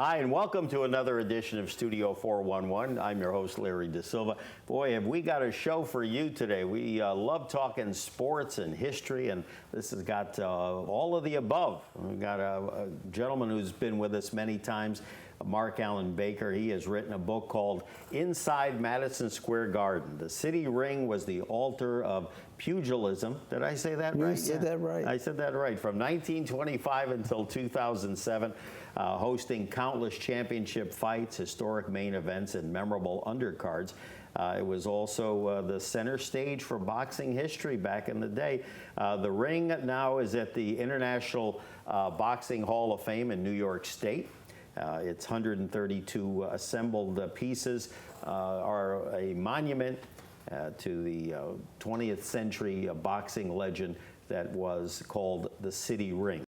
Hi, and welcome to another edition of Studio 411. I'm your host, Larry De Silva. Boy, have we got a show for you today. We love talking sports and history, and this has got all of the above. We've got a gentleman who's been with us many times, Mark Allen Baker. He has written a book called Inside Madison Square Garden. The city ring was the altar of pugilism. Did I say that right? You said that right. I said that right. From 1925 until 2007, hosting countless championship fights, historic main events, and memorable undercards. It was also the center stage for boxing history back in the day. The ring now is at the International Boxing Hall of Fame in New York State. Its 132 assembled pieces are a monument to the 20th century boxing legend that was called the City Ring.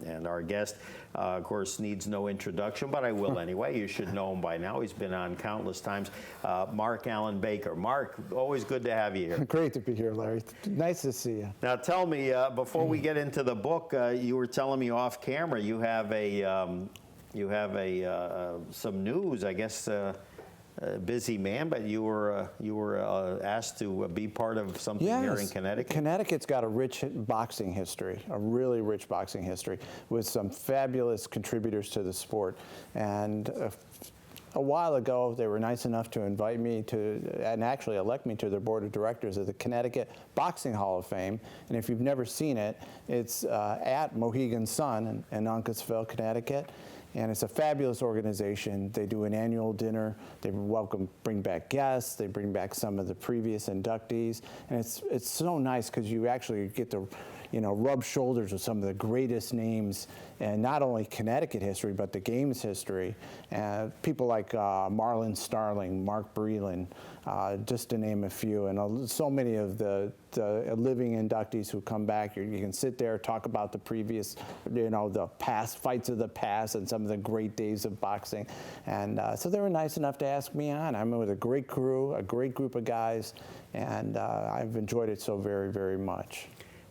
And our guest, of course, needs no introduction, but I will anyway. You should know him by now. He's been on countless times. Mark Allen Baker. Mark, always good to have you here. Great to be here, Larry. Nice to see you. Now, tell me, before we get into the book, you were telling me off camera you have some news. I guess busy man, but you were asked to be part of something here in Connecticut. Connecticut's got a rich boxing history, a really rich boxing history, with some fabulous contributors to the sport. And a while ago, they were nice enough to invite me to, and actually elect me to their board of directors of the Connecticut Boxing Hall of Fame. And if you've never seen it, it's at Mohegan Sun in Uncasville, Connecticut. And it's a fabulous organization. They do an annual dinner. They bring back guests. They bring back some of the previous inductees. And it's so nice because you actually get to, rub shoulders with some of the greatest names, and not only Connecticut history, but the game's history. People like Marlon Starling, Mark Breland, just to name a few, and so many of the living inductees who come back. You can sit there, talk about the previous, the past fights of the past and some of the great days of boxing. And so they were nice enough to ask me on. I'm with a great crew, a great group of guys, and I've enjoyed it so very, very much.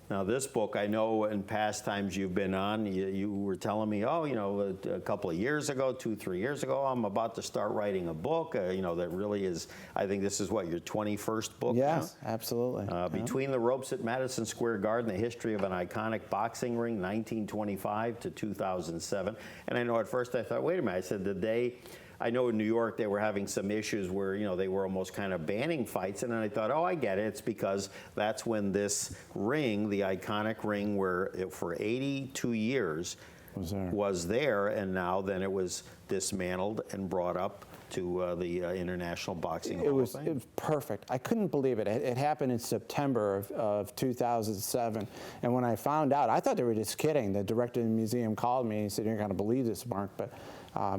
Now, this book, I know in past times you've been on, you were telling me, a couple of years ago, 2-3 years ago, I'm about to start writing a book, that really is, I think this is what, your 21st book Yes, now? absolutely. Between the Ropes at Madison Square Garden, the history of an iconic boxing ring, 1925 to 2007. And I know at first I thought, wait a minute, I said I know in New York they were having some issues where, they were almost kind of banning fights. And then I thought, oh, I get it. It's because that's when this ring, the iconic ring where for 82 years was there. And now then it was dismantled and brought up to the International Boxing Hall of Fame. It was perfect. I couldn't believe it. It happened in September of 2007. And when I found out, I thought they were just kidding. The director of the museum called me and he said, "You're not going to believe this, Mark, but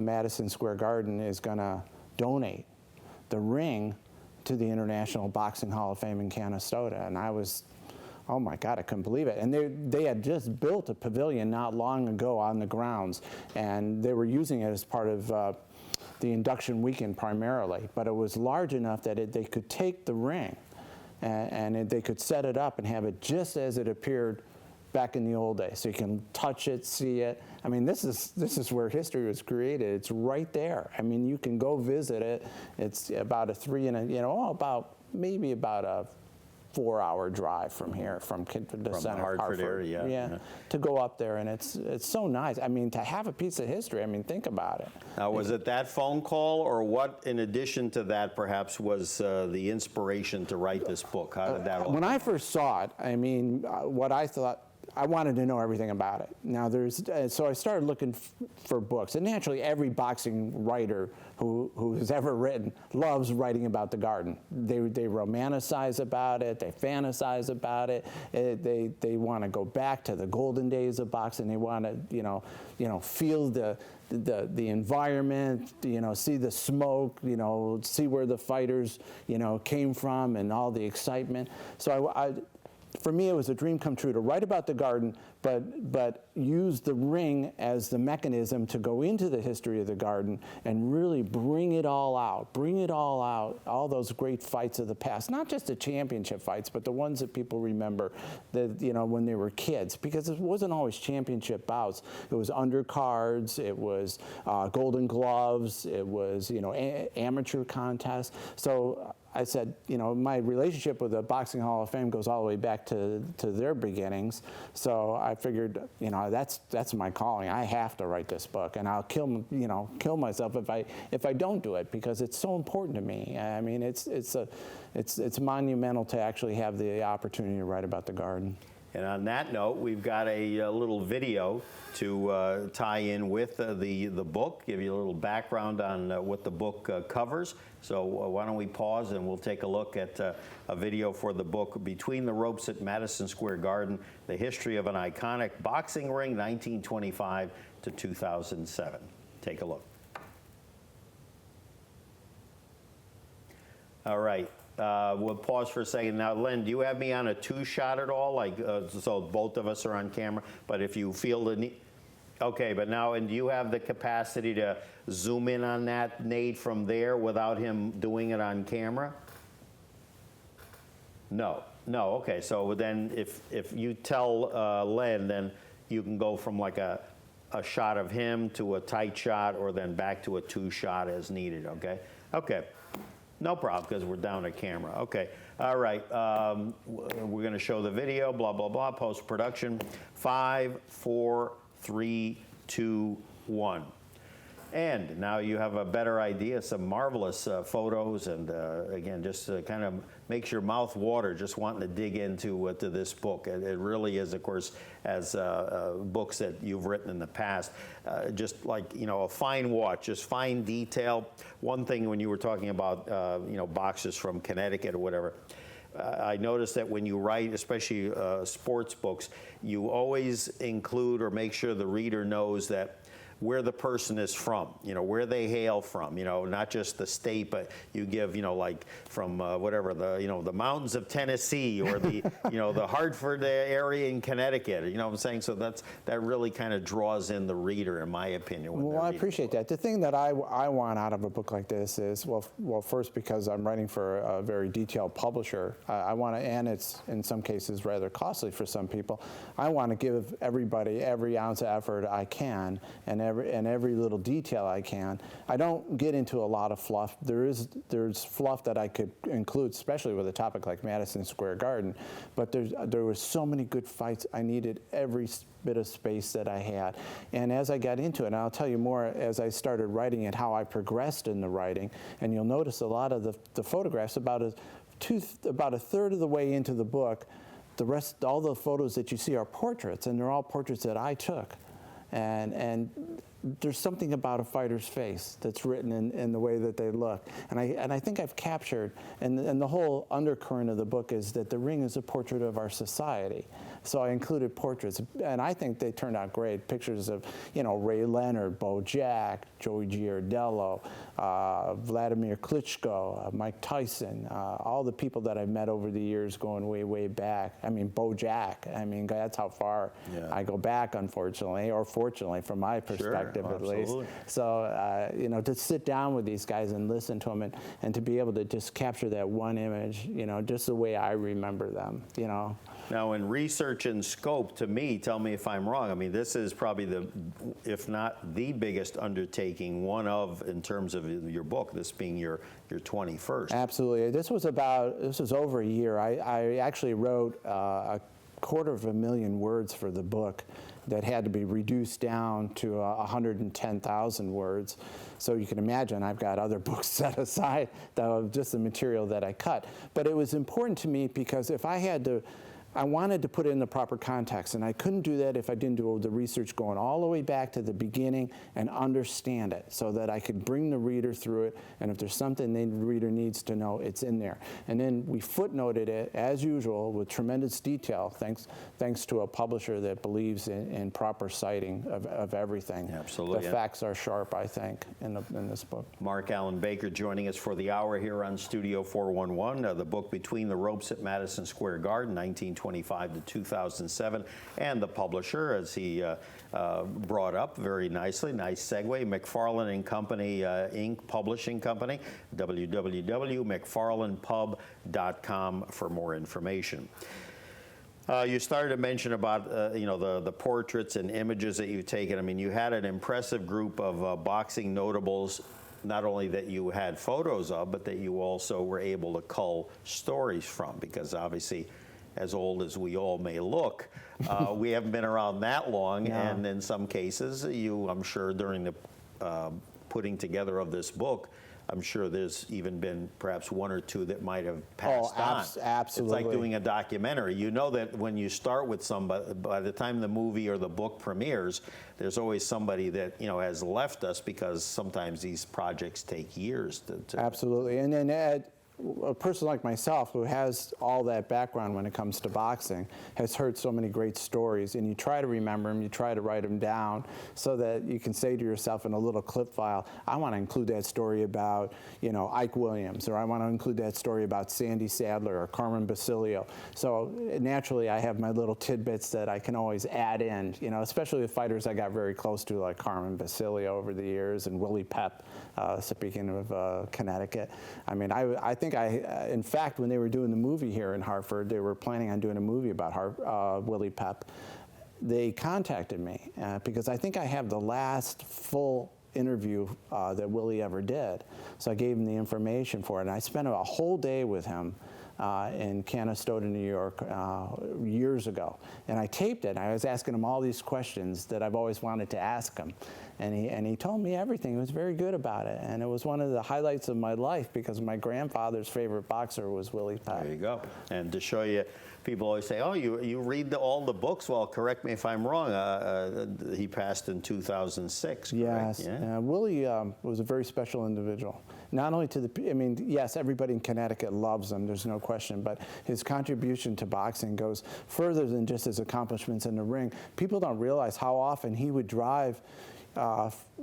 Madison Square Garden is going to donate the ring to the International Boxing Hall of Fame in Canastota." And I was Oh my God, I couldn't believe it. And they had just built a pavilion not long ago on the grounds, and they were using it as part of the induction weekend primarily. But it was large enough that they could take the ring and they could set it up and have it just as it appeared back in the old days. So you can touch it, see it. I mean, this is where history was created. It's right there. I mean, you can go visit it. It's about maybe about a 4-hour drive from here, from the center of Hartford area. Yeah, to go up there, and it's so nice. I mean, to have a piece of history. I mean, think about it. Now, was it that phone call, or what, in addition to that, perhaps was the inspiration to write this book? How did that all? When I first saw it, I mean, what I thought, I wanted to know everything about it. Now, so I started looking for books, and naturally, every boxing writer who has ever written loves writing about the Garden. They romanticize about it, they fantasize about it. They want to go back to the golden days of boxing. They want to feel the environment, see the smoke, see where the fighters came from, and all the excitement. So for me, it was a dream come true to write about the Garden, but use the ring as the mechanism to go into the history of the Garden and really bring it all out, all those great fights of the past, not just the championship fights, but the ones that people remember that, when they were kids, because it wasn't always championship bouts. It was undercards, it was Golden Gloves, it was, amateur contests. So I said, my relationship with the Boxing Hall of Fame goes all the way back to their beginnings. So I figured, that's my calling. I have to write this book, and I'll kill myself if I don't do it, because it's so important to me. I mean, it's monumental to actually have the opportunity to write about the Garden. And on that note, we've got a little video to tie in with the book, give you a little background on what the book covers. So why don't we pause and we'll take a look at a video for the book, Between the Ropes at Madison Square Garden, The History of an Iconic Boxing Ring, 1925 to 2007. Take a look. All right. We'll pause for a second. Now, Len, do you have me on a 2-shot at all? So both of us are on camera, but if you feel the need. Okay, but now, and do you have the capacity to zoom in on that, Nate, from there without him doing it on camera? No, okay. So then if you tell Len, then you can go from like a shot of him to a tight shot, or then back to a 2-shot as needed, okay? Okay. No problem, because we're down to camera. Okay, all right. We're going to show the video, blah, blah, blah, post-production. 5, 4, 3, 2, 1. And now you have a better idea, some marvelous photos, and again, just kind of makes your mouth water just wanting to dig into to this book. It really is, of course, as books that you've written in the past, just like, a fine watch, just fine detail. One thing when you were talking about, boxes from Connecticut or whatever, I noticed that when you write, especially sports books, you always include or make sure the reader knows that where the person is from, where they hail from, not just the state, but you give, like from whatever, the mountains of Tennessee, or the, the Hartford area in Connecticut, you know what I'm saying? So that really kind of draws in the reader, in my opinion. Well, I appreciate that. The thing that I want out of a book like this is, well, first, because I'm writing for a very detailed publisher, I want to, and it's in some cases rather costly for some people, I want to give everybody every ounce of effort I can, and every little detail I can. I don't get into a lot of fluff. There's fluff that I could include, especially with a topic like Madison Square Garden, but there were so many good fights. I needed every bit of space that I had. And as I got into it, and I'll tell you more as I started writing it, how I progressed in the writing, and you'll notice a lot of the photographs, about a third of the way into the book, the rest, all the photos that you see are portraits, and they're all portraits that I took. And there's something about a fighter's face that's written in the way that they look. And I think I've captured, and the whole undercurrent of the book is that the ring is a portrait of our society. So I included portraits, and I think they turned out great. Pictures of, Ray Leonard, Bo Jack, Joey Giardello, Vladimir Klitschko, Mike Tyson, all the people that I've met over the years going way, way back. I mean, Bo Jack, that's how far I go back, unfortunately, or fortunately from my perspective at least. So, to sit down with these guys and listen to them and to be able to just capture that one image, just the way I remember them, Now, in research and scope, to me, tell me if I'm wrong, this is probably if not the biggest undertaking, in terms of your book, this being your 21st. Absolutely. This was over a year. I actually wrote 250,000 words for the book that had to be reduced down to 110,000 words. So you can imagine I've got other books set aside, just the material that I cut. But it was important to me because if I wanted to put it in the proper context, and I couldn't do that if I didn't do the research going all the way back to the beginning and understand it so that I could bring the reader through it, and if there's something the reader needs to know, it's in there. And then we footnoted it, as usual, with tremendous detail, thanks to a publisher that believes in proper citing of everything. Absolutely. The facts are sharp, I think, in this book. Mark Allen Baker joining us for the hour here on Studio 411, the book Between the Ropes at Madison Square Garden, 1925 to 2007, and the publisher, as he brought up very nicely, nice segue, McFarland and Company, Inc. Publishing Company, www.mcfarlandpub.com for more information. You started to mention about the portraits and images that you've taken. You had an impressive group of boxing notables, not only that you had photos of, but that you also were able to cull stories from, because obviously, as old as we all may look, we haven't been around that long, and in some cases, I'm sure during the putting together of this book, I'm sure there's even been perhaps one or two that might have passed on. Absolutely. It's like doing a documentary. You know that when you start with somebody, by the time the movie or the book premieres, there's always somebody that has left us, because sometimes these projects take years to Absolutely. And then a person like myself who has all that background when it comes to boxing has heard so many great stories, and you try to remember them, you try to write them down so that you can say to yourself in a little clip file, I want to include that story about, Ike Williams, or I want to include that story about Sandy Sadler or Carmen Basilio. So naturally, I have my little tidbits that I can always add in, especially with fighters I got very close to, like Carmen Basilio over the years, and Willie Pep, speaking of Connecticut. I think in fact, when they were doing the movie here in Hartford, they were planning on doing a movie about Willie Pep. They contacted me because I think I have the last full interview that Willie ever did. So I gave him the information for it, and I spent a whole day with him in Canastota, New York, years ago. And I taped it. I was asking him all these questions that I've always wanted to ask him. And he told me everything. He was very good about it. And it was one of the highlights of my life, because my grandfather's favorite boxer was Willie Pep. There you go. And to show you, people always say, oh, you read all the books. Well, correct me if I'm wrong. He passed in 2006, correct? Yes. Yeah. Willie was a very special individual. Not only to yes, everybody in Connecticut loves him, there's no question, but his contribution to boxing goes further than just his accomplishments in the ring. People don't realize how often he would drive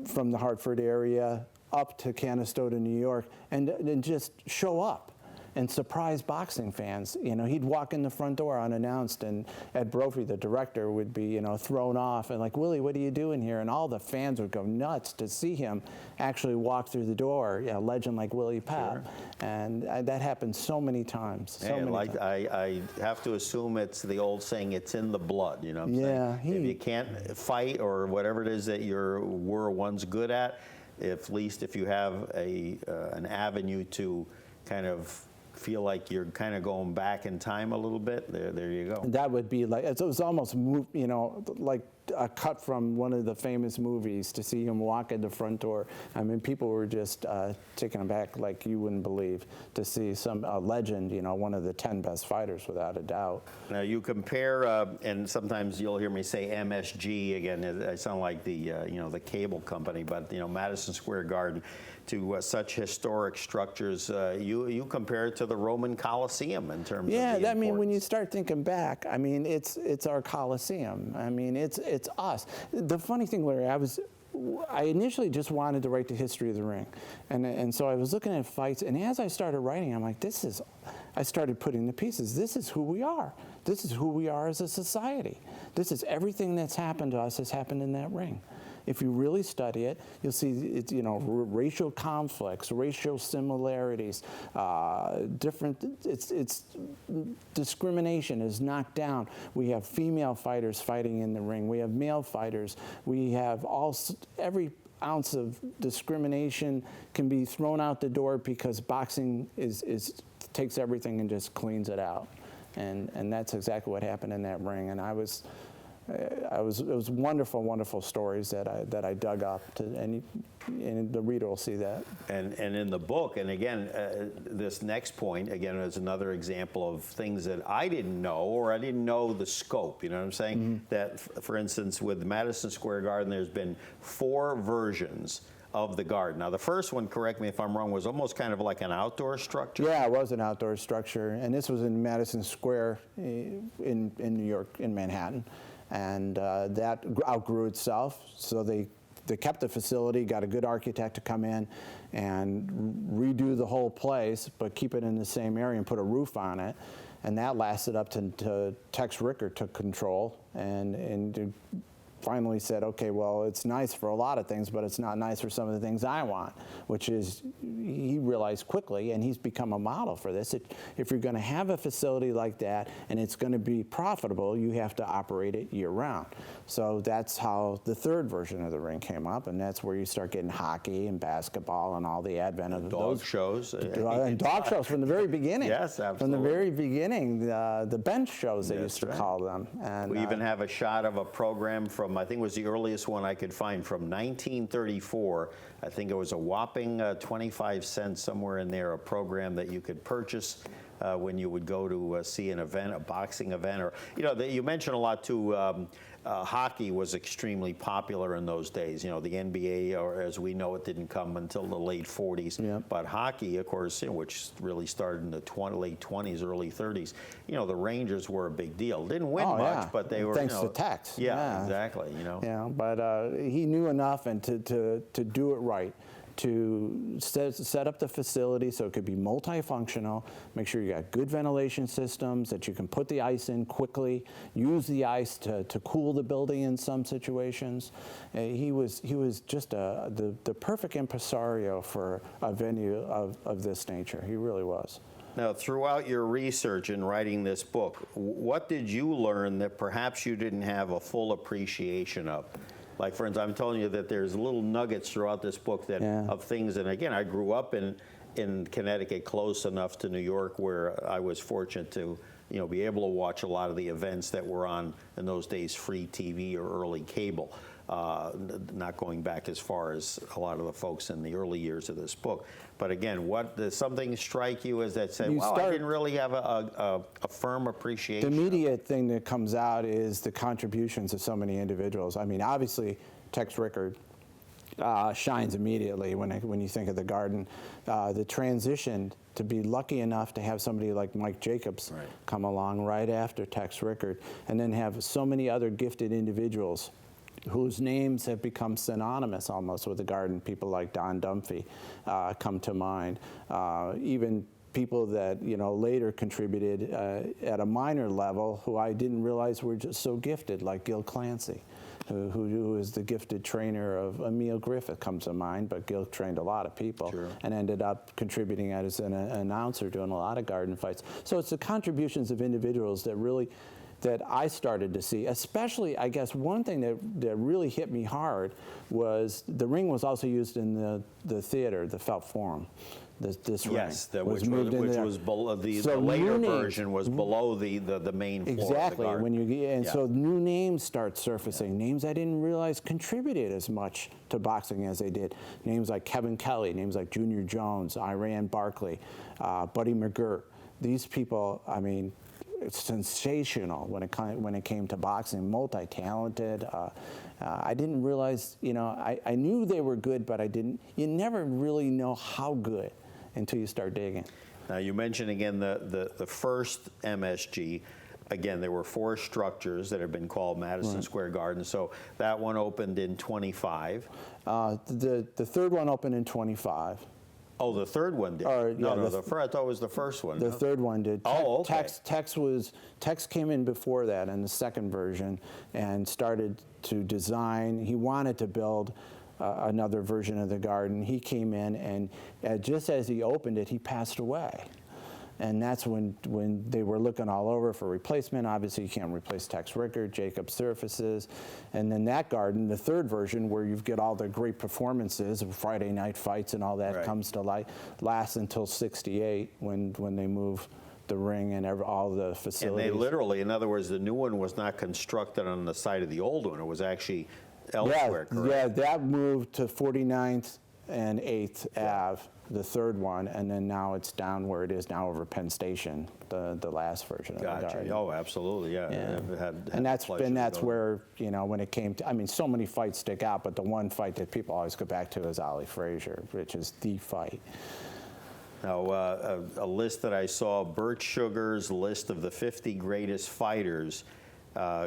from the Hartford area up to Canastota, New York, and just show up and surprise boxing fans. He'd walk in the front door unannounced, and Ed Brophy, the director, would be, thrown off and like, Willie, what are you doing here? And all the fans would go nuts to see him actually walk through the door, a legend like Willie Pep. Sure. And that happened so many times. Times. I have to assume it's the old saying, it's in the blood, what I'm saying? If you can't fight or whatever it is that you were once good at least if you have an avenue to kind of feel like you're kind of going back in time a little bit, there you go. That would be like, it was almost, like a cut from one of the famous movies to see him walk in the front door. I mean, people were just taken aback like you wouldn't believe to see a legend, you know, one of the 10 best fighters without a doubt. Now you compare, and sometimes you'll hear me say MSG again. I sound like the you know, the cable company, but you know, Madison Square Garden, to such historic structures. You compare it to the Roman Colosseum in terms of the I mean, when you importance. start thinking back, I mean, it's our Colosseum. I mean, it's us. The funny thing, Larry, I initially just wanted to write the history of the ring, and so I was looking at fights, and as I started writing, I'm like, I started putting the pieces. This is who we are. This is who we are as a society. This is everything that's happened to us has happened in that ring. If you really study it, you'll see it's, you know, racial conflicts, racial similarities, it's discrimination is knocked down. We have female fighters fighting in the ring. We have male fighters. We have every ounce of discrimination can be thrown out the door because boxing takes everything and just cleans it out. And that's exactly what happened in that ring. And it was wonderful, wonderful stories that I dug up, and the reader will see that. And in the book, and again, this next point, again, is another example of things that I didn't know, or I didn't know the scope, you know what I'm saying? Mm-hmm. That, for instance, with Madison Square Garden, there's been 4 versions of the garden. Now, the first one, correct me if I'm wrong, was almost kind of like an outdoor structure. Yeah, it was an outdoor structure, and this was in Madison Square in New York, in Manhattan. And that outgrew itself, so they kept the facility, got a good architect to come in and redo the whole place, but keep it in the same area and put a roof on it. And that lasted up to Tex Ricker took control and finally said, okay, well, it's nice for a lot of things, but it's not nice for some of the things I want, which is, he realized quickly, and he's become a model for this. If you're going to have a facility like that and it's going to be profitable, you have to operate it year-round. So that's how the third version of the ring came up, and that's where you start getting hockey and basketball and all the advent of Dog those shows. and dog shows from the very beginning. Yes, absolutely. From the very beginning, the bench shows they That's used to right. call them. And We even have a shot of a program from, I think it was the earliest one I could find, from 1934. I think it was a whopping 25 cents, somewhere in there, a program that you could purchase when you would go to see an event, a boxing event. Or, you know, you mentioned a lot too, hockey was extremely popular in those days. You know, the NBA, or as we know it, didn't come until the late 40s. Yeah. But hockey, of course, you know, which really started in the late 20s, early 30s, you know, the Rangers were a big deal. Didn't win much, yeah. but they were, Thanks you know, to Tex. Yeah, exactly, you know. Yeah, but he knew enough and to do it right, to set up the facility so it could be multifunctional, make sure you got good ventilation systems, that you can put the ice in quickly, use the ice to cool the building in some situations. He was just the perfect impresario for a venue of this nature. He really was. Now, throughout your research in writing this book, what did you learn that perhaps you didn't have a full appreciation of? Like, for instance, I'm telling you that there's little nuggets throughout this book that of things, and again, I grew up in Connecticut, close enough to New York, where I was fortunate to, you know, be able to watch a lot of the events that were on, in those days, free TV or early cable. Not going back as far as a lot of the folks in the early years of this book. But again, does something strike you as that said, wow, I didn't really have a firm appreciation? The immediate thing that comes out is the contributions of so many individuals. I mean, obviously, Tex Ricker shines immediately when you think of the Garden. The transition to be lucky enough to have somebody like Mike Jacobs come along right after Tex Ricker, and then have so many other gifted individuals whose names have become synonymous almost with the Garden. People like Don Dunphy come to mind. Even people that, you know, later contributed at a minor level who I didn't realize were just so gifted, like Gil Clancy, who is the gifted trainer of Emil Griffith, comes to mind, but Gil trained a lot of people and ended up contributing as an announcer, doing a lot of Garden fights. So it's the contributions of individuals that really that I started to see, especially, I guess, one thing that really hit me hard was the ring was also used in the theater, the Felt Forum. This Yes, ring which moved in there. was below the So later new version was below the main floor. Exactly. Of the garden. So new names start surfacing. Names I didn't realize contributed as much to boxing as they did. Names like Kevin Kelly, names like Junior Jones, Iran Barkley, Buddy McGirt. These people, I mean, it's sensational when it came to boxing. Multi-talented. I didn't realize, I knew they were good, but you never really know how good until you start digging. Now, you mentioned again the first MSG. Again, there were 4 structures that have been called Madison Square Garden. So that one opened in 25. The third one opened in 25. Oh, the third one did. Or, yeah, I thought it was the first one. The third one did. Oh, okay. Tex came in before that in the second version and started to design. He wanted to build another version of the garden. He came in, and just as he opened it, he passed away. And that's when they were looking all over for replacement. Obviously, you can't replace Tex Rickard, Jacob surfaces. And then that garden, the third version, where you get all the great performances of Friday night fights and all that comes to light, lasts until '68 when they move the ring and all the facilities. And they literally, in other words, the new one was not constructed on the site of the old one. It was actually elsewhere, correct? Yeah, that moved to 49th and 8th Ave, the third one, and then now it's down where it is now over Penn Station, the last version of the garden. Oh, absolutely, yeah. And that's where, when it came to, I mean, so many fights stick out, but the one fight that people always go back to is Ali Frazier, which is the fight. Now, a list that I saw, Bert Sugar's list of the 50 greatest fighters,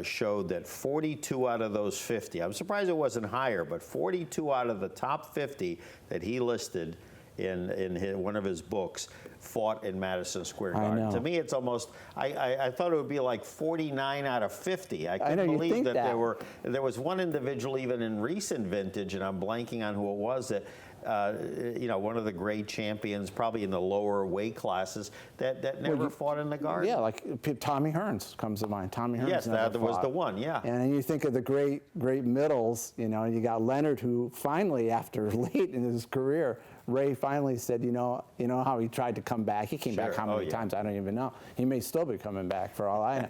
showed that 42 out of those 50, I'm surprised it wasn't higher, but 42 out of the top 50 that he listed in one of his books fought in Madison Square Garden. To me, it's almost, I thought it would be like 49 out of 50. I couldn't believe that there was one individual even in recent vintage, and I'm blanking on who it was, that one of the great champions, probably in the lower weight classes, that never fought in the garden. Yeah, like Tommy Hearns comes to mind. Tommy Hearns. Yes, that was the one. Yeah. And then you think of the great middles. You got Leonard, who finally, after late in his career, Ray finally said, you know how he tried to come back. He came back how many times? I don't even know. He may still be coming back for all I know.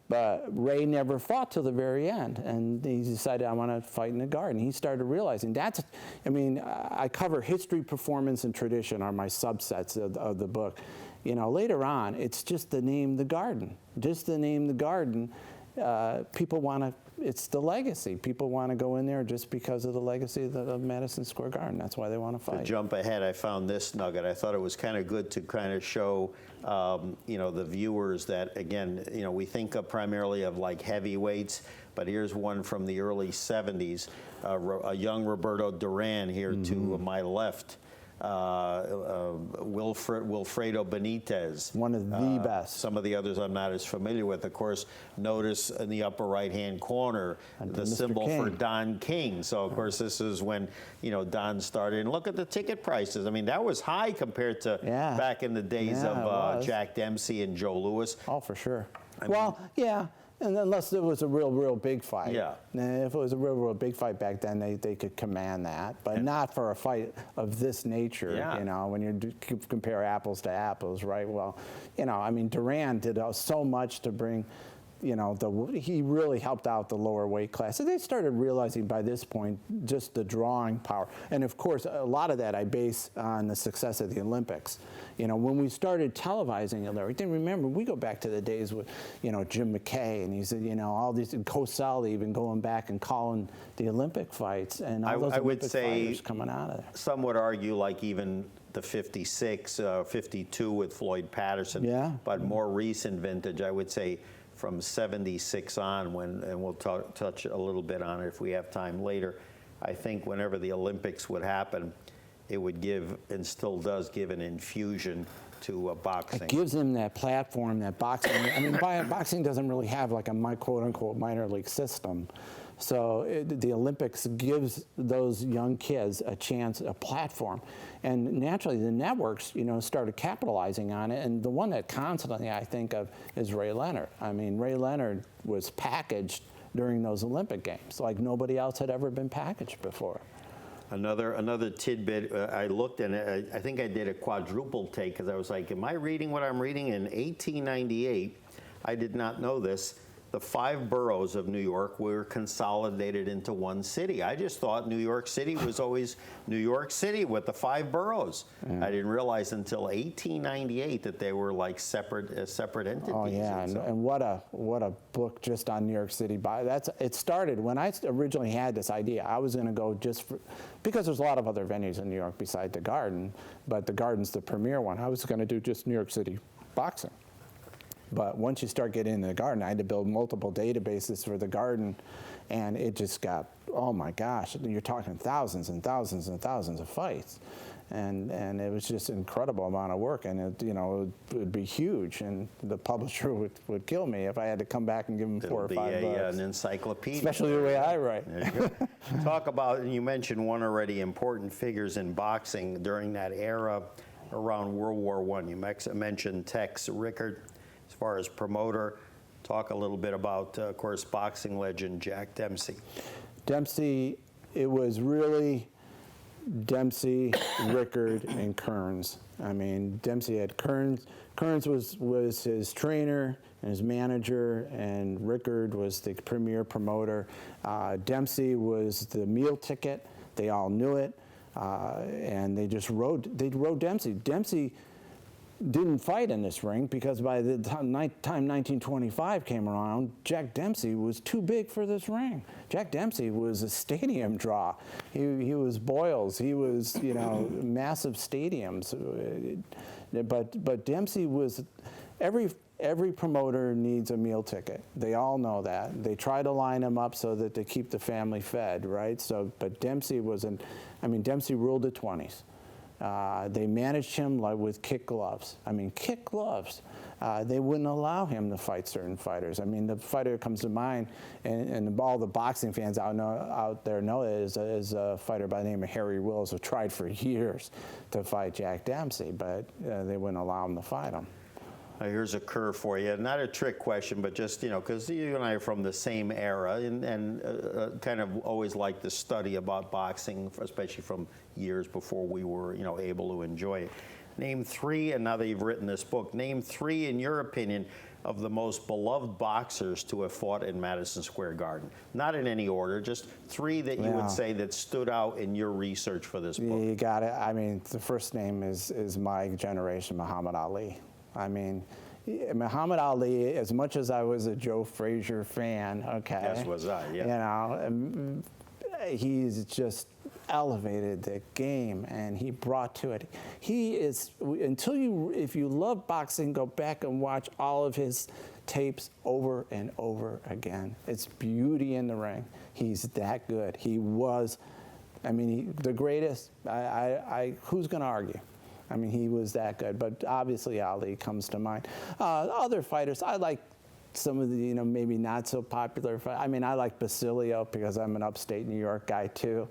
But Ray never fought till the very end, and he decided, I want to fight in the garden. He started realizing I cover history, performance, and tradition are my subsets of the book. Later on, it's just the name The Garden. Just the name The Garden. People want to, it's the legacy. People want to go in there just because of the legacy of Madison Square Garden. That's why they want to fight. To jump ahead, I found this nugget. I thought it was kind of good to kind of show, the viewers that, again, we think of primarily of like heavyweights, but here's one from the early 70s, a young Roberto Duran here to my left. Wilfredo Benitez. One of the best. Some of the others I'm not as familiar with. Of course, notice in the upper right-hand corner the symbol for Don King. So, of course, this is when, Don started. And look at the ticket prices. I mean, that was high compared to back in the days of Jack Dempsey and Joe Louis. Oh, for sure. And unless it was a real big fight. Yeah. And if it was a real big fight back then, they could command that. But not for a fight of this nature, when you compare apples to apples, right? Well, Duran did so much to bring, he really helped out the lower weight class. So they started realizing by this point just the drawing power. And of course, a lot of that I base on the success of the Olympics. When we started televising everything, remember, we go back to the days with, Jim McKay, and he said, all these, Cosell even going back and calling the Olympic fights, and all those Olympic fighters coming out of there. Some would argue like even the 56, 52 with Floyd Patterson. Yeah. But more recent vintage, I would say, from 76 on, and we'll touch a little bit on it if we have time later. I think whenever the Olympics would happen, it would give, and still does give, an infusion to boxing. It gives them that platform that boxing, boxing doesn't really have like a quote-unquote minor league system. So the Olympics gives those young kids a chance, a platform. And naturally, the networks, started capitalizing on it. And the one that constantly I think of is Ray Leonard. I mean, Ray Leonard was packaged during those Olympic Games like nobody else had ever been packaged before. Another tidbit, I looked and I think I did a quadruple take because I was like, am I reading what I'm reading? In 1898, I did not know this, the 5 boroughs of New York were consolidated into one city. I just thought New York City was always New York City with the 5 boroughs. I didn't realize until 1898 that they were like separate entities. Oh yeah, and what a book just on New York City. It started when I originally had this idea. I was going to go because there's a lot of other venues in New York besides the Garden, but the Garden's the premier one. I was going to do just New York City boxing. But once you start getting into the Garden, I had to build multiple databases for the Garden, and it just got, oh my gosh, you're talking thousands and thousands and thousands of fights. And it was just an incredible amount of work, and it would be huge, and the publisher would kill me if I had to come back and give him $4 or $5 bucks. An encyclopedia. Especially the way I write. There you go. Talk about, and you mentioned one already, important figures in boxing during that era around World War I. You mentioned Tex Rickard. As far as promoter, talk a little bit about, of course, boxing legend Jack Dempsey. Dempsey, it was really Dempsey, Rickard, and Kearns. I mean, Dempsey had Kearns. Kearns was his trainer and his manager, and Rickard was the premier promoter. Dempsey was the meal ticket. They all knew it, and they rode Dempsey. Dempsey didn't fight in this ring because by the time 1925 came around, Jack Dempsey was too big for this ring. Jack Dempsey was a stadium draw. He was Boyles. He was, massive stadiums. But Dempsey was, every promoter needs a meal ticket. They all know that. They try to line him up so that they keep the family fed, right? But Dempsey Dempsey ruled the 20s. They managed him with kick gloves. Kick gloves. They wouldn't allow him to fight certain fighters. The fighter that comes to mind, and all the boxing fans out there know it, is a fighter by the name of Harry Wills, who tried for years to fight Jack Dempsey, but they wouldn't allow him to fight him. Here's a curve for you. Not a trick question, but just, because you and I are from the same era and kind of always liked to study about boxing, especially from years before we were, able to enjoy it. Name 3, and now that you've written this book, name 3, in your opinion, of the most beloved boxers to have fought in Madison Square Garden. Not in any order, just 3 that you would say that stood out in your research for this book. You got it. The first name is my generation, Muhammad Ali. Muhammad Ali, as much as I was a Joe Frazier fan, okay. Yes, was I, yeah. He's just elevated the game, and he brought to it. He is, if you love boxing, go back and watch all of his tapes over and over again. It's beauty in the ring. He's that good. He was, the greatest. Who's going to argue? He was that good, but obviously Ali comes to mind. Other fighters, I like some of the, maybe not so popular. I like Basilio because I'm an upstate New York guy too.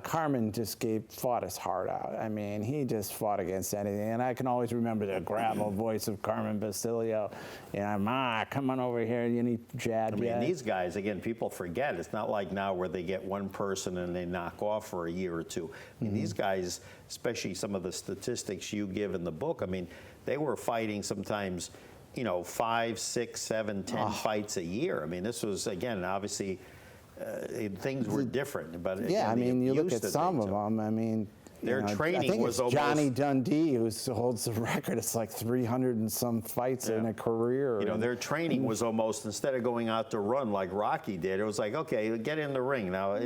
Carmen just fought his heart out. He just fought against anything. And I can always remember the gravel voice of Carmen Basilio. Ma, come on over here. You need jab. These guys, again, people forget. It's not like now where they get one person and they knock off for a year or two. These guys, especially some of the statistics you give in the book, they were fighting sometimes 5, 6, 7, 10 fights a year. This was, again, obviously, things were different. But again, you look at some of them. Their training I think was it's almost Johnny Dundee who holds the record. It's like 300 and some fights in a career. Their training was almost, instead of going out to run like Rocky did, it was like, okay, get in the ring now.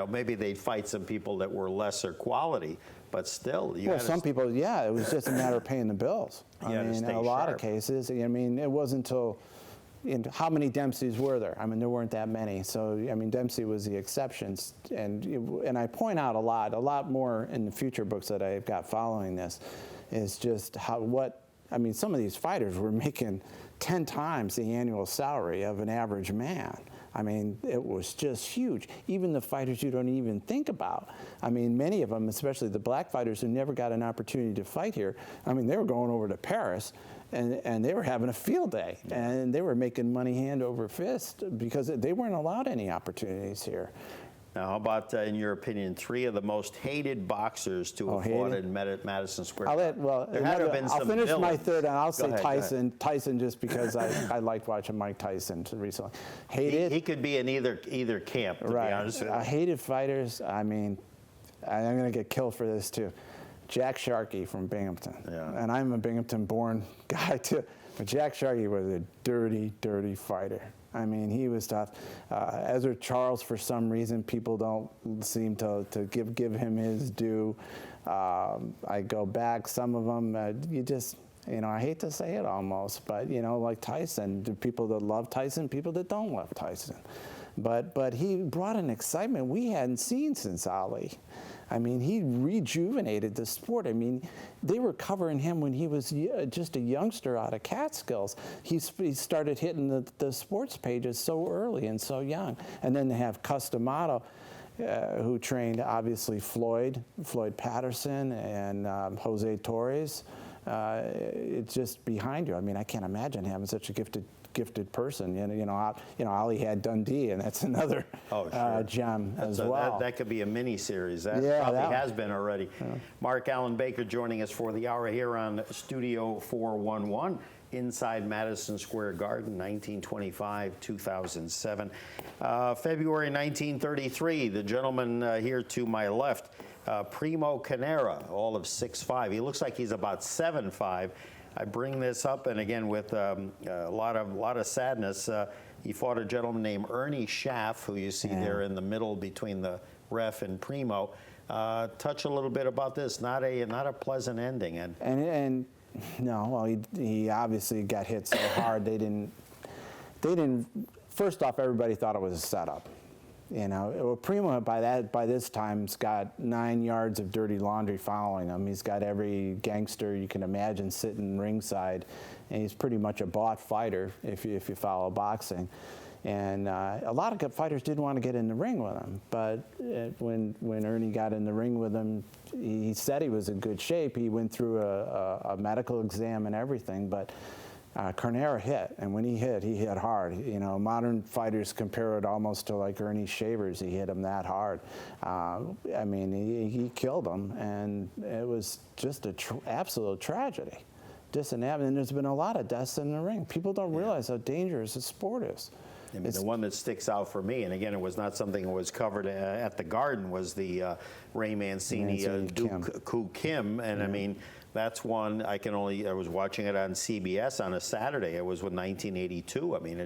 Maybe they'd fight some people that were lesser quality, but still. Some people, it was just a matter of paying the bills. In a lot of cases, it wasn't until. How many Dempseys were there? There weren't that many. So, Dempsey was the exceptions. And I point out a lot more in the future books that I've got following this, is just some of these fighters were making 10 times the annual salary of an average man. I mean, it was just huge. Even the fighters you don't even think about. I mean, many of them, especially the black fighters who never got an opportunity to fight here, I mean, they were going over to Paris and they were having a field day. And they were making money hand over fist because they weren't allowed any opportunities here. Now, how about, in your opinion, 3 of the most hated boxers to have fought in Madison Square Garden? I'll finish my third, and I'll say ahead, Tyson. Tyson, just because I liked watching Mike Tyson recently. He could be in either camp, to be honest with you. Hated fighters. I mean, I'm going to get killed for this too. Jack Sharkey from Binghamton, and I'm a Binghamton-born guy too. But Jack Sharkey was a dirty, dirty fighter. I mean, he was tough. Ezra Charles, for some reason, people don't seem to give him his due. I go back, some of them, I hate to say it almost, but, like Tyson, the people that love Tyson, people that don't love Tyson. But he brought an excitement we hadn't seen since Ali. I mean, he rejuvenated the sport. I mean, they were covering him when he was just a youngster out of Catskills. He started hitting the sports pages so early and so young. And then they have Customato, who trained, obviously, Floyd Patterson and Jose Torres. It's just behind you. I mean, I can't imagine having such a gifted person. Ali had Dundee, and that's another gem as well. That could be a mini series. That probably has been already. Yeah. Mark Allen Baker joining us for the hour here on Studio 411 inside Madison Square Garden, 1925-2007. February 1933, the gentleman here to my left, Primo Carnera, all of 6'5". He looks like he's about 7'5". I bring this up, and again, with a lot of sadness, he fought a gentleman named Ernie Schaff, who you see there in the middle between the ref and Primo. Touch a little bit about this. Not a pleasant ending. And no, well, he obviously got hit so hard. They didn't. First off, everybody thought it was a setup. Primo by this time's got 9 yards of dirty laundry following him. He's got every gangster you can imagine sitting ringside, and he's pretty much a bought fighter if you follow boxing. And a lot of good fighters didn't want to get in the ring with him, but when Ernie got in the ring with him, he said he was in good shape. He went through a medical exam and everything, but Carnera hit, and when he hit hard. Modern fighters compare it almost to like Ernie Shavers. He hit him that hard. I mean, he killed him, and it was just an absolute tragedy. And there's been a lot of deaths in the ring. People don't realize how dangerous the sport is. I mean, the one that sticks out for me, and again, it was not something that was covered at the Garden, was the Ray Mancini Duke Koo Kim, and I mean, that's one I was watching it on CBS on a Saturday. It was with 1982. I mean,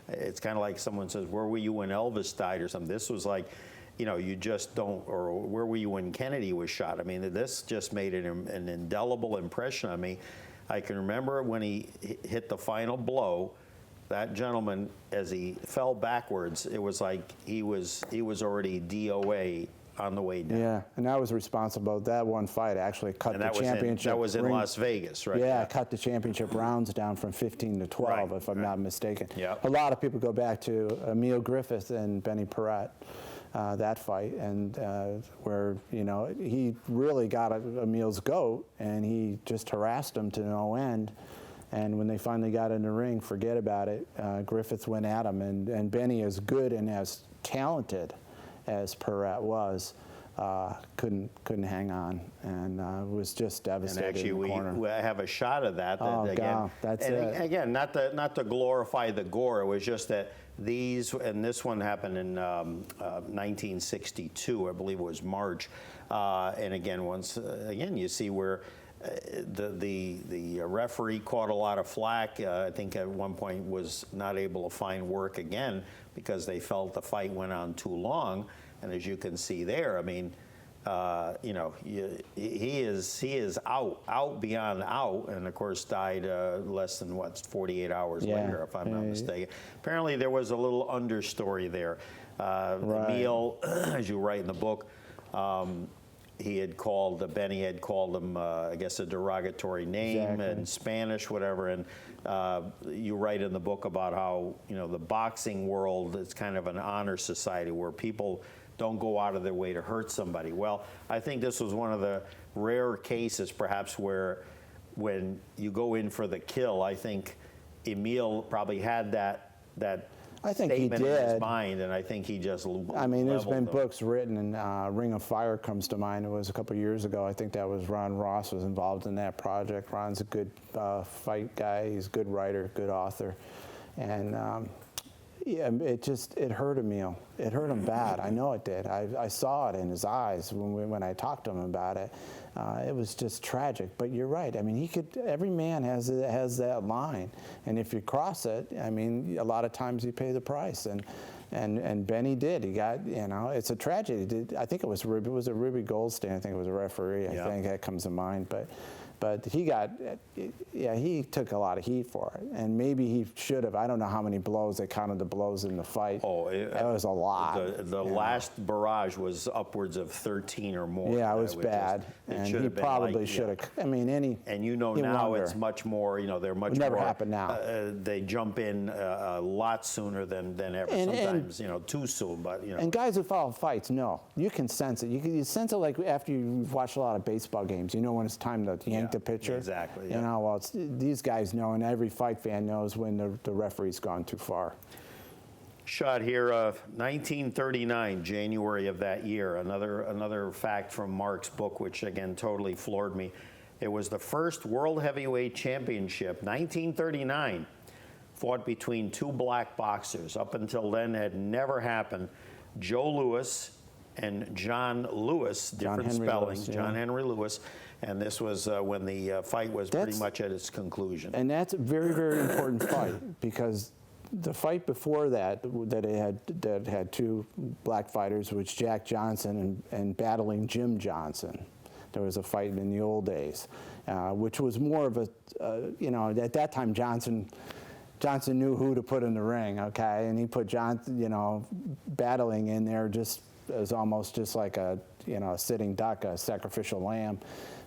it's kind of like someone says, "Where were you when Elvis died?" or something. This was like, you just don't, or where were you when Kennedy was shot? I mean, this just made an indelible impression on me. I can remember when he hit the final blow. That gentleman, as he fell backwards, it was like he was already DOA on the way down. Yeah, and I was responsible. That one fight actually cut the championship. That was in Las Vegas, right? Yeah, cut the championship rounds down from 15 to 12, if I'm not mistaken. Yep. A lot of people go back to Emile Griffith and Benny Perrette, that fight, and where he really got Emile's goat, and he just harassed him to no end. And when they finally got in the ring, forget about it. Griffith went at him, and Benny, as good and as talented as Perrette was, couldn't hang on, and was just devastated. And actually, in the corner. we have a shot of that. God, that's it. Again, not to glorify the gore. It was just that this one happened in 1962, I believe it was March. And again, you see where. The referee caught a lot of flack. I think at one point was not able to find work again because they felt the fight went on too long. And as you can see there, I mean, he is out beyond out, and of course died less than 48 hours later, if I'm not mistaken. Apparently there was a little understory there. Emile, as you write in the book, he had called, Benny had called him, I guess, a derogatory name in Spanish, whatever. And you write in the book about how, the boxing world is kind of an honor society where people don't go out of their way to hurt somebody. Well, I think this was one of the rare cases, perhaps, where when you go in for the kill, I think Emil probably had that I think he statement in did. his mind, and I think he just I mean, there's been leveled them. books written, and Ring of Fire comes to mind. It was a couple of years ago. I think that was Ron Ross was involved in that project. Ron's a good fight guy. He's a good writer, good author. And yeah, it hurt Emil. It hurt him bad. I know it did. I saw it in his eyes when I talked to him about it. It was just tragic. But you're right. I mean, every man has that line, and if you cross it, I mean, a lot of times you pay the price. And Benny did. He got, it's a tragedy. I think it was Ruby Goldstein. I think it was a referee. I think that comes to mind. But he got, he took a lot of heat for it. And maybe he should have. I don't know how many blows. They counted the blows in the fight. Oh, it was a lot. The last barrage was upwards of 13 or more. Yeah, it was bad. And he probably should have. I mean, And now it's much more, they're much more. It never happened now. They jump in a lot sooner than ever. Sometimes, too soon, but, And guys who follow fights know. You can sense it. You sense it like after you've watched a lot of baseball games. You know when it's time to yank the pitcher. Exactly. Well, these guys know, and every fight fan knows when the referee's gone too far. Shot here, 1939, January of that year. Another fact from Mark's book, which again totally floored me. It was the first World Heavyweight Championship, 1939, fought between two black boxers. Up until then, had never happened. Joe Louis and John Lewis, different spellings, John Henry Lewis. And this was when the fight was pretty much at its conclusion. And that's a very, very important fight, because the fight before that had two black fighters was Jack Johnson and battling Jim Johnson. There was a fight in the old days, which was more of at that time Johnson knew who to put in the ring, okay? And he put battling in there just as almost just like a sitting duck, a sacrificial lamb.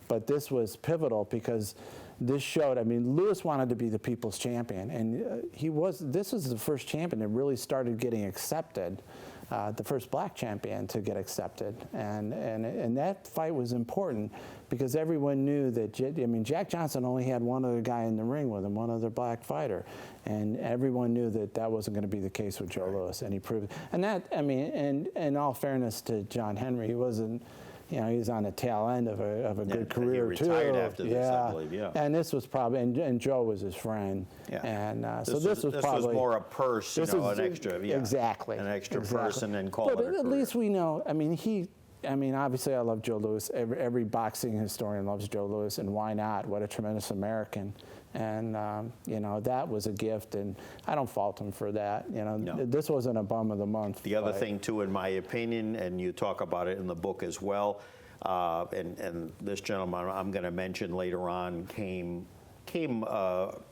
But this was pivotal because this showed, Lewis wanted to be the people's champion, and this was the first champion that really started getting accepted, the first black champion to get accepted. And that fight was important because everyone knew that, Jack Johnson only had one other guy in the ring with him, one other black fighter. And everyone knew that wasn't going to be the case with Joe Louis, and he proved it. And that, and in all fairness to John Henry, he wasn't, he was on the tail end of a good career, too. He retired after this, I believe, And this was probably, and Joe was his friend. Yeah. And so this was probably. This was more a purse, an extra, Exactly. An extra person and call but it a career. At least we know, obviously I love Joe Louis. Every boxing historian loves Joe Louis, and why not? What a tremendous American. And, that was a gift, and I don't fault him for that. This wasn't a bum of the month. The other thing, too, in my opinion, and you talk about it in the book as well, and this gentleman I'm going to mention later on came out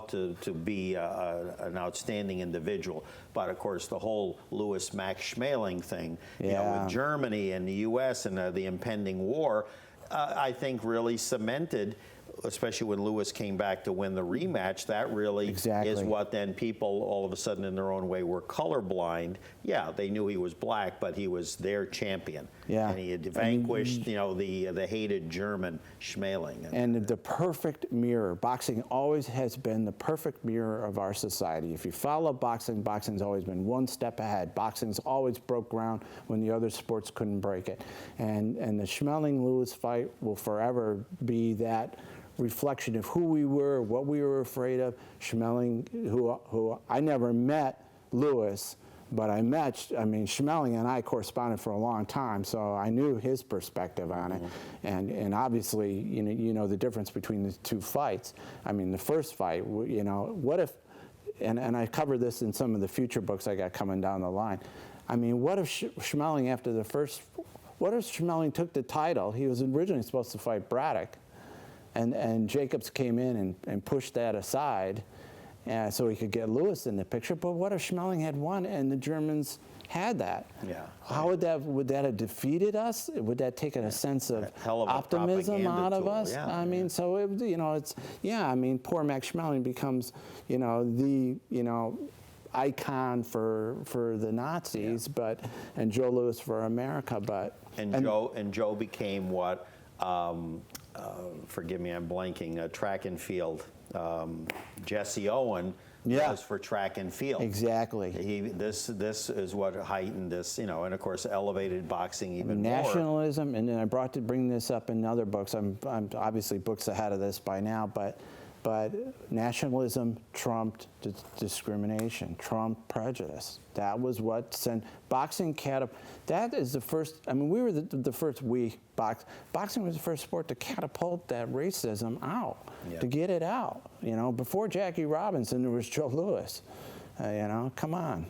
to be an outstanding individual. But, of course, the whole Louis-Max Schmeling thing, with Germany and the U.S. and the impending war, I think really cemented, especially when Lewis came back to win the rematch, that really is what then people all of a sudden in their own way were colorblind. Yeah, they knew he was black, but he was their champion. Yeah. And he had vanquished, the hated German Schmeling. And the perfect mirror. Boxing always has been the perfect mirror of our society. If you follow boxing, boxing's always been one step ahead. Boxing's always broke ground when the other sports couldn't break it. And the Schmeling-Lewis fight will forever be that reflection of who we were, what we were afraid of. Schmeling, who I never met Lewis, but Schmeling and I corresponded for a long time, so I knew his perspective on it. And obviously, you know the difference between the two fights. The first fight, what if, and I cover this in some of the future books I got coming down the line. What if Schmeling after the first, what if Schmeling took the title? He was originally supposed to fight Braddock. And Jacobs came in and pushed that aside so he could get Lewis in the picture. But what if Schmeling had won and the Germans had that. Yeah. How would that have defeated us? Would that take a sense of Hell of a optimism propaganda out of tool, us? yeah, I mean, so I mean, poor Max Schmeling becomes, the icon for the Nazis, and Joe Louis for America, And Joe became what? Forgive me, I'm blanking. Track and field. Jesse Owen was for track and field. Exactly. This is what heightened this, and of course elevated boxing even more. Nationalism, and then I bring this up in other books. I'm obviously books ahead of this by now, but nationalism trumped discrimination, trumped prejudice. That was what sent boxing that is the first. I mean, we were the first. Boxing was the first sport to catapult that racism out, to get it out. Before Jackie Robinson, there was Joe Louis. Come on.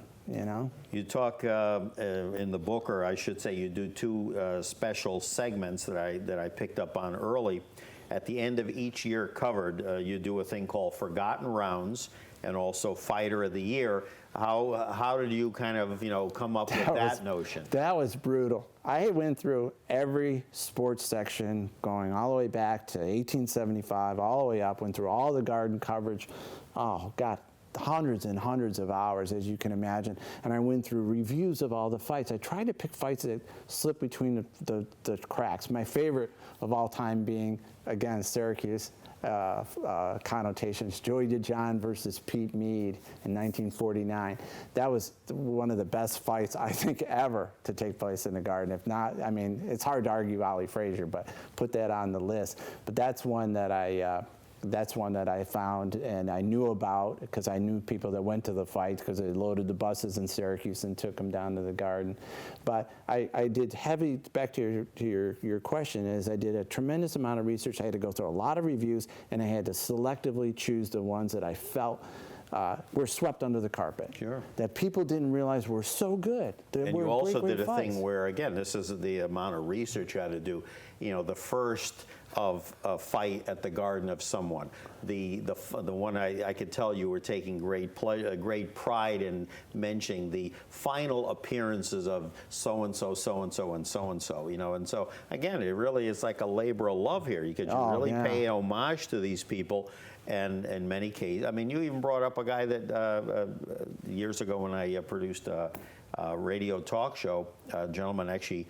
You talk in the book, or I should say, you do two special segments that I picked up on early. At the end of each year covered, you do a thing called Forgotten Rounds and also Fighter of the Year. How did you kind of come up with that notion? That was brutal. I went through every sports section going all the way back to 1875, all the way up, went through all the Garden coverage. Oh, God. Hundreds and hundreds of hours, as you can imagine, and I went through reviews of all the fights. I tried to pick fights that slipped between the cracks. My favorite of all time being, again, Syracuse connotations, Joey DeJohn versus Pete Mead in 1949. That was one of the best fights, I think, ever to take place in the Garden. If not, I mean, it's hard to argue Ali Frazier, but put that on the list. But that's one that I found and I knew about because I knew people that went to the fights because they loaded the buses in Syracuse and took them down to the Garden. But I did heavy, back to your question, is I did a tremendous amount of research. I had to go through a lot of reviews and I had to selectively choose the ones that I felt were swept under the carpet. Sure. That people didn't realize were so good. And you also did a thing where, again, this is the amount of research you had to do. The first of a fight at the Garden of someone. The one I could tell you were taking great pride in mentioning the final appearances of so-and-so, so-and-so, and so-and-so, And so, again, it really is like a labor of love here. You could really pay homage to these people. And in many cases, I mean, you even brought up a guy that years ago when I produced a radio talk show, a gentleman actually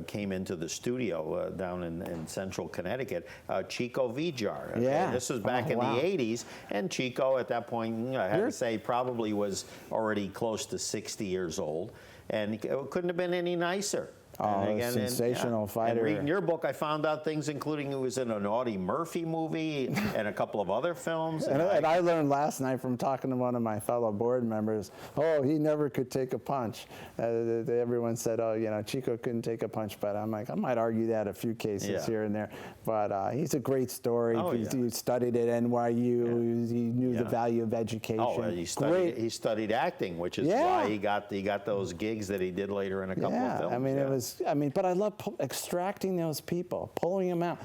came into the studio down in central Connecticut, Chico Vijar. Yeah. This was back in the 80s, and Chico at that point, I had to say, probably was already close to 60 years old, and it couldn't have been any nicer. Sensational fighter. And reading your book, I found out things, including he was in an Audie Murphy movie and a couple of other films. And I learned last night from talking to one of my fellow board members, he never could take a punch. Everyone said, Chico couldn't take a punch, but I'm like, I might argue that a few cases here and there. But he's a great story. He studied at NYU. He knew the value of education. He studied acting, which is why he got those gigs that he did later in a couple of films. But I love extracting those people, pulling them out,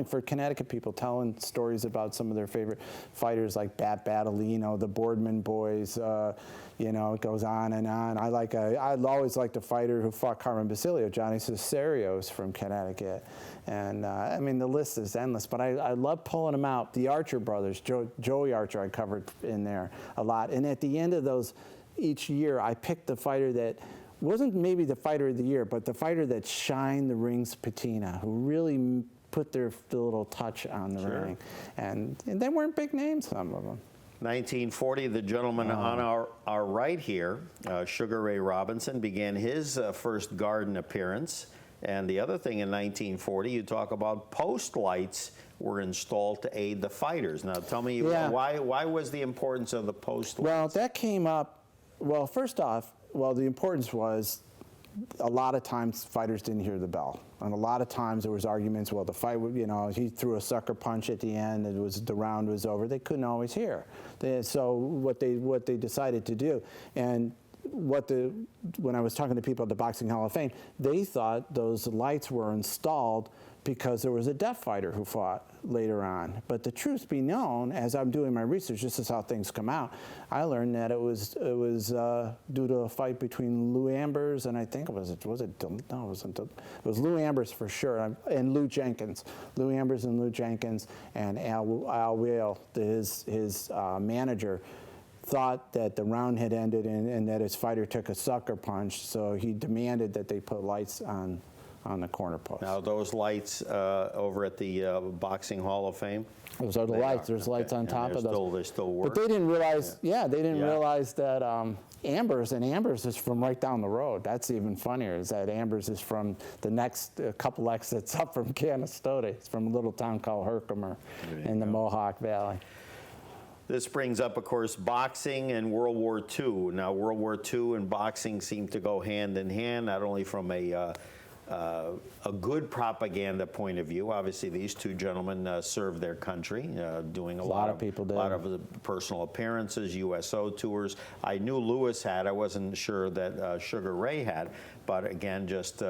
for Connecticut people, telling stories about some of their favorite fighters like Bat Battolino, the Boardman boys, it goes on and on. I always liked a fighter who fought Carmen Basilio, Johnny Cesarios from Connecticut. And the list is endless, but I love pulling them out. The Archer brothers, Joey Archer, I covered in there a lot. And at the end of those, each year, I picked the fighter that wasn't maybe the fighter of the year, but the fighter that shined the ring's patina, who really put their little touch on the ring. And they weren't big names, some of them. 1940, the gentleman on our right here, Sugar Ray Robinson, began his first Garden appearance. And the other thing in 1940, you talk about post lights were installed to aid the fighters. Now, tell me, why was the importance of the post lights? Well, that came up, first off, the importance was a lot of times fighters didn't hear the bell. And a lot of times there was arguments, the fight, he threw a sucker punch at the end, the round was over. They couldn't always hear. So what they decided to do, and when I was talking to people at the Boxing Hall of Fame, they thought those lights were installed because there was a deaf fighter who fought later on. But the truth be known, as I'm doing my research, this is how things come out, I learned that it was due to a fight between Lou Ambers and I think it was Lou Ambers for sure, and Lou Jenkins. Lou Ambers and Lou Jenkins, and Al Whale, his manager, thought that the round had ended and that his fighter took a sucker punch, so he demanded that they put lights on the corner post. Now, those lights over at the Boxing Hall of Fame? Those are the lights. There's lights on top of those. They still work? But they didn't realize, they didn't realize that Ambers is from right down the road. That's even funnier, is that Ambers is from the next couple exits up from Canastota. It's from a little town called Herkimer in the Mohawk Valley. This brings up, of course, boxing and World War II. Now, World War II and boxing seem to go hand in hand, not only from a good propaganda point of view. Obviously, these two gentlemen served their country, doing a lot of people did. A lot of personal appearances, USO tours. I knew Lewis had. I wasn't sure that Sugar Ray had. But again, just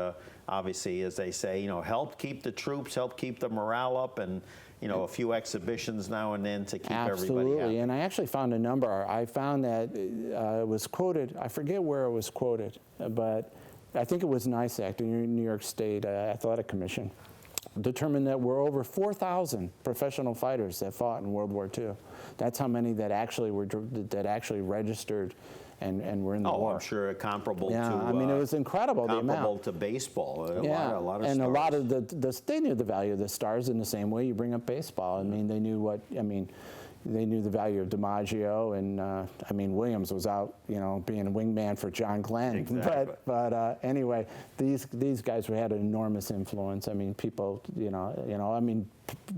obviously, as they say, help keep the troops, help keep the morale up, and a few exhibitions now and then to keep everybody happy. Absolutely, and I actually found a number. I found that it was quoted. I forget where it was quoted, but I think it was NISAC, the New York State Athletic Commission, determined that we're over 4,000 professional fighters that fought in World War II. That's how many that actually registered and were in the war. I'm sure comparable to. I mean, it was incredible the amount. Comparable to baseball. A lot of and stars. a lot of they knew the value of the stars in the same way you bring up baseball. I mean, they knew they knew the value of DiMaggio, and Williams was out, being a wingman for John Glenn. Exactly. But anyway, these guys had an enormous influence. I mean, people,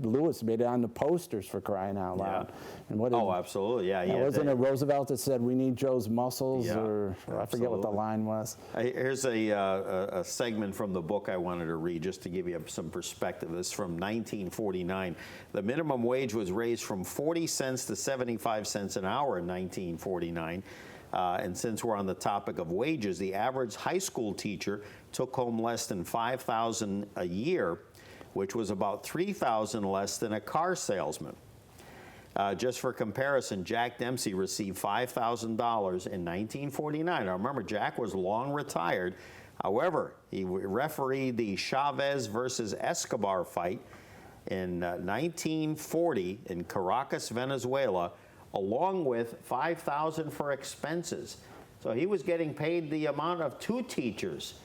Lewis made it on the posters, for crying out loud. Yeah. And what absolutely, yeah. Wasn't it Roosevelt that said we need Joe's muscles, or I forget what the line was. Here's a segment from the book I wanted to read just to give you some perspective. This is from 1949. The minimum wage was raised from 40 cents to 75 cents an hour in 1949. And since we're on the topic of wages, the average high school teacher took home less than $5,000 a year, which was about $3,000 less than a car salesman. Just for comparison, Jack Dempsey received $5,000 in 1949. Now remember, Jack was long retired. However, he refereed the Chavez versus Escobar fight in 1940 in Caracas, Venezuela, along with $5,000 for expenses. So he was getting paid the amount of two teachers.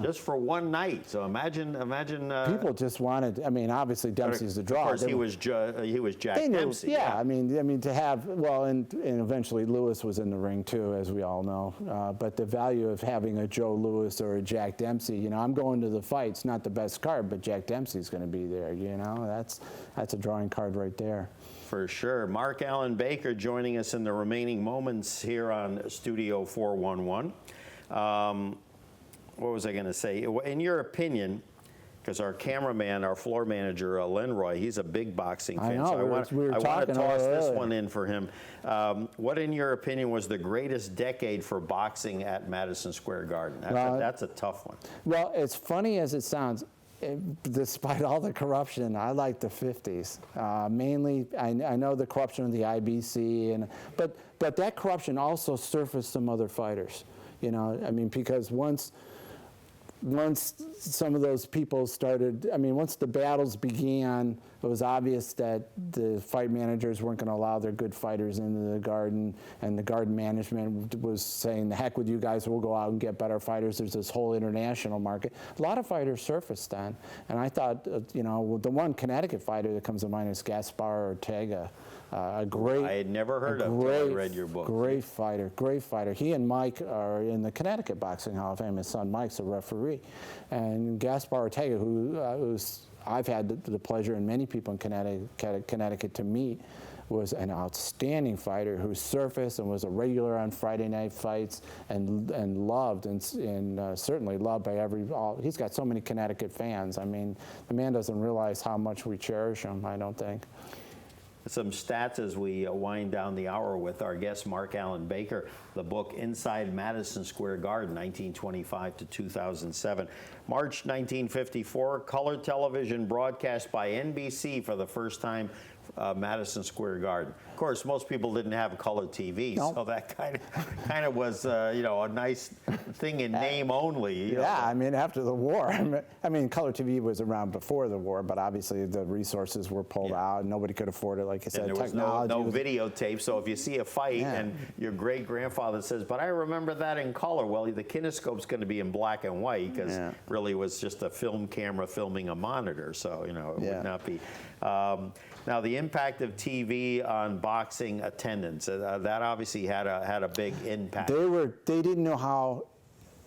Just for one night. So imagine. People just wanted. I mean, obviously Dempsey's the draw. Of course, he was Jack Dempsey. Yeah, I mean to have and eventually Lewis was in the ring too, as we all know. But the value of having a Joe Louis or a Jack Dempsey, I'm going to the fights, not the best card, but Jack Dempsey's going to be there. That's a drawing card right there. For sure. Mark Allen Baker joining us in the remaining moments here on Studio 411. What was I going to say? In your opinion, because our cameraman, our floor manager, Lenroy, he's a big boxing fan. I know. So I want to toss this one in for him. What, in your opinion, was the greatest decade for boxing at Madison Square Garden? That's a tough one. Well, as funny as it sounds, despite all the corruption, I like the 50s. Mainly, I know the corruption of the IBC, but that corruption also surfaced some other fighters. Because once some of those people started, once the battles began, it was obvious that the fight managers weren't going to allow their good fighters into the garden, and the garden management was saying, the heck with you guys, we'll go out and get better fighters. There's this whole international market. A lot of fighters surfaced then, and I thought, the one Connecticut fighter that comes to mind is Gaspar Ortega. A great. I had never heard of him until I read your book. Great fighter. He and Mike are in the Connecticut Boxing Hall of Fame. His son Mike's a referee, and Gaspar Ortega, who's I've had the pleasure and many people in Connecticut to meet, was an outstanding fighter who surfaced and was a regular on Friday night fights and loved and certainly loved by he's got so many Connecticut fans. The man doesn't realize how much we cherish him, I don't think. some stats as we wind down the hour with our guest, Mark Allen Baker. The book Inside Madison Square Garden, 1925 to 2007. March 1954, color television broadcast by NBC for the first time, Madison Square Garden. Of course, most people didn't have color TV, Nope. so that kind of was, you know, a nice thing in name only. You know. I mean, after the war. I mean, color TV was around before the war, but obviously the resources were pulled out. And nobody could afford it. Like I said, And there was technology no videotape, so if you see a fight and your great-grandfather says, but I remember that in color, well, the kinescope's going to be in black and white because really it was just a film camera filming a monitor, so, you know, it would not be. Now, the impact of TV on boxing attendance, that obviously had a big impact. They didn't know how,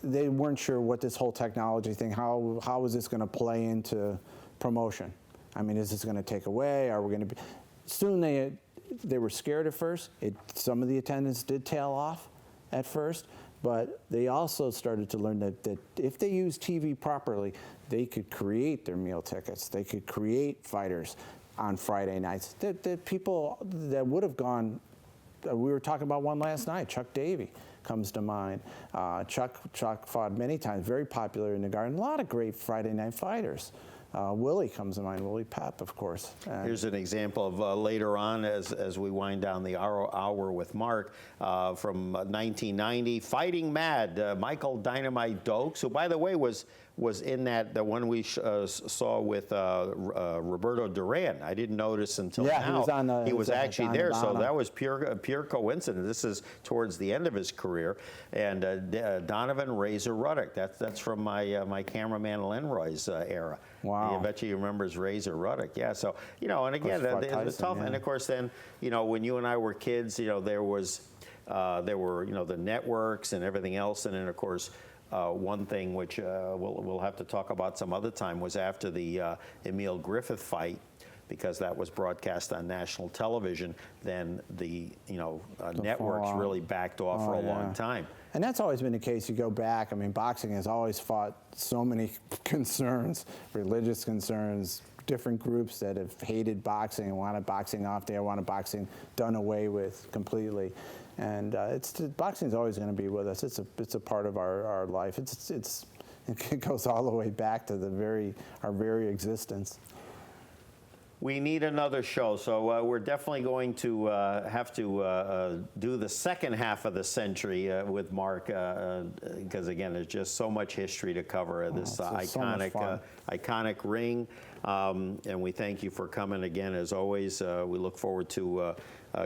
they weren't sure what this whole technology thing, how was this going to play into promotion? I mean, is this going to take away? Are we going to be? Soon they were scared at first. Some of the attendance did tail off at first, but they also started to learn that if they used TV properly, they could create their meal tickets. They could create fighters on Friday nights. That people that would have gone, we were talking about one last night, Chuck Davey comes to mind. Chuck fought many times, very popular in the Garden. A lot of great Friday night fighters. Willie comes to mind, Willie Pep, of course. Here's an example of later on as we wind down the hour with Mark from 1990, Fighting Mad, Michael Dynamite Dokes, who, by the way, was in the one we saw with Roberto Duran. I didn't notice until now. He was actually there, so that was pure coincidence. This is towards the end of his career. And Donovan Razor Ruddock, that's from my cameraman Lenroy's era. Wow. I bet you remembers Razor Ruddock. Yeah, so, you know, and again, it was tough. Yeah. And of course then, you know, when you and I were kids, you know, there were, you know, the networks and everything else. And then, of course, one thing which we'll have to talk about some other time was after the Emil Griffith fight, because that was broadcast on national television, then the networks really backed off for a long time. And that's always been the case. You go back, I mean, boxing has always fought so many concerns, religious concerns, different groups that have hated boxing and wanted boxing off there, wanted boxing done away with completely. And boxing is always going to be with us. It's a part of our life. It goes all the way back to our very existence. We need another show, so we're definitely going to have to do the second half of the century with Mark, because again, there's just so much history to cover. This iconic ring, and we thank you for coming again. As always, we look forward to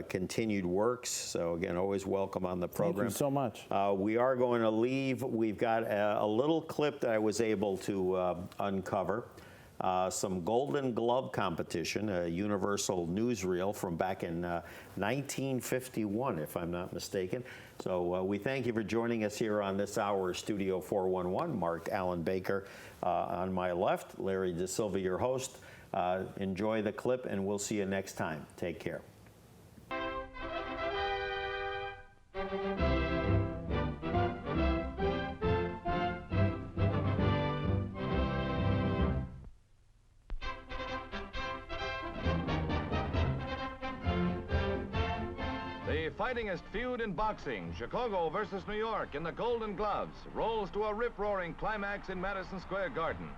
continued works. So again, always welcome on the program. Thank you so much. We are going to leave. We've got a little clip that I was able to uncover. Some Golden Glove competition, a universal newsreel from back in 1951, if I'm not mistaken. So we thank you for joining us here on this hour, Studio 411. Mark Allen Baker on my left, Larry DeSilva, your host. Enjoy the clip, and we'll see you next time. Take care. Fightingest feud in boxing, Chicago versus New York in the Golden Gloves, rolls to a rip-roaring climax in Madison Square Garden.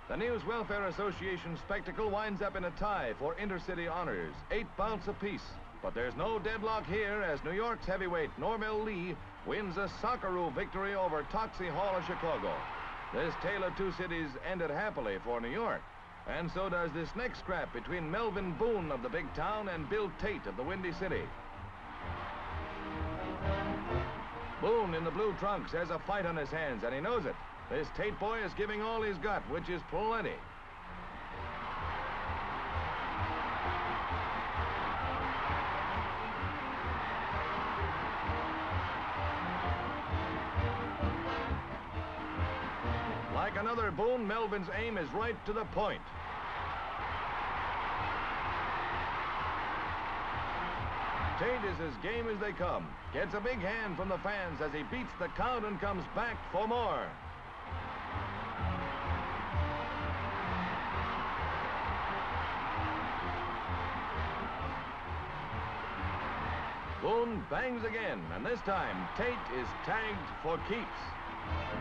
The News Welfare Association spectacle winds up in a tie for intercity honors, 8 bouts apiece. But there's no deadlock here as New York's heavyweight Norvell Lee wins a Socceroo victory over Toxie Hall of Chicago. This tale of two cities ended happily for New York. And so does this next scrap between Melvin Boone of the big town and Bill Tate of the Windy City. Boone in the blue trunks has a fight on his hands, and he knows it. This Tate boy is giving all he's got, which is plenty. Like another Boone, Melvin's aim is right to the point. Tate is as game as they come. Gets a big hand from the fans as he beats the count and comes back for more. Boone bangs again, and this time Tate is tagged for keeps.